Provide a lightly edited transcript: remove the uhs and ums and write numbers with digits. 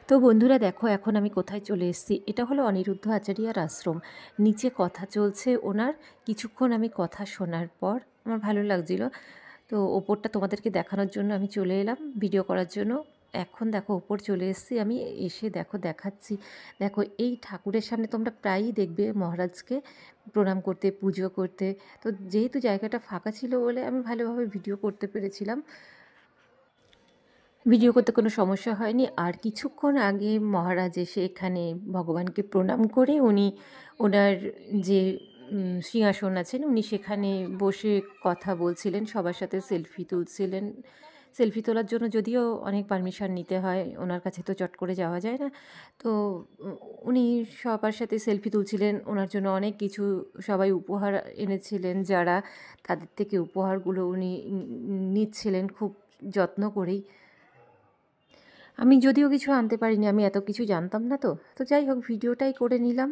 তো বন্ধুরা দেখো এখন আমি কোথায় চলে এসেছি। এটা হলো অনিরুদ্ধ আচার্যার আশ্রম। নিচে কথা চলছে ওনার। কিছুক্ষণ আমি কথা শোনার পর আমার ভালো লাগছিল, তো ওপরটা তোমাদেরকে দেখানোর জন্য আমি চলে এলাম ভিডিও করার জন্য। এখন দেখো ওপর চলে এসেছি আমি, এসে দেখো দেখাচ্ছি। দেখো এই ঠাকুরের সামনে তোমরা প্রায়ই দেখবে মহারাজকে প্রণাম করতে, পুজো করতে। তো যেহেতু জায়গাটা ফাঁকা ছিল বলে আমি ভালোভাবে ভিডিও করতে পেরেছিলাম, ভিডিও করতে কোনো সমস্যা হয়নি। আর কিছুক্ষণ আগে মহারাজ এসে এখানে ভগবানকে প্রণাম করে উনি ওনার যে সিংহাসন আছেন উনি সেখানে বসে কথা বলছিলেন, সবার সাথে সেলফি তুলছিলেন। সেলফি তোলার জন্য যদিও অনেক পারমিশন নিতে হয়, ওনার কাছে তো চট করে যাওয়া যায় না। তো উনি সবার সাথে সেলফি তুলছিলেন, ওনার জন্য অনেক কিছু সবাই উপহার এনেছিলেন যারা, তাদের থেকে উপহারগুলো উনি নিচ্ছিলেন খুব যত্ন করেই। আমি যদিও কিছু আনতে পারিনি, আমি এত কিছু জানতাম না। তো তো যাই হোক, ভিডিওটাই করে নিলাম।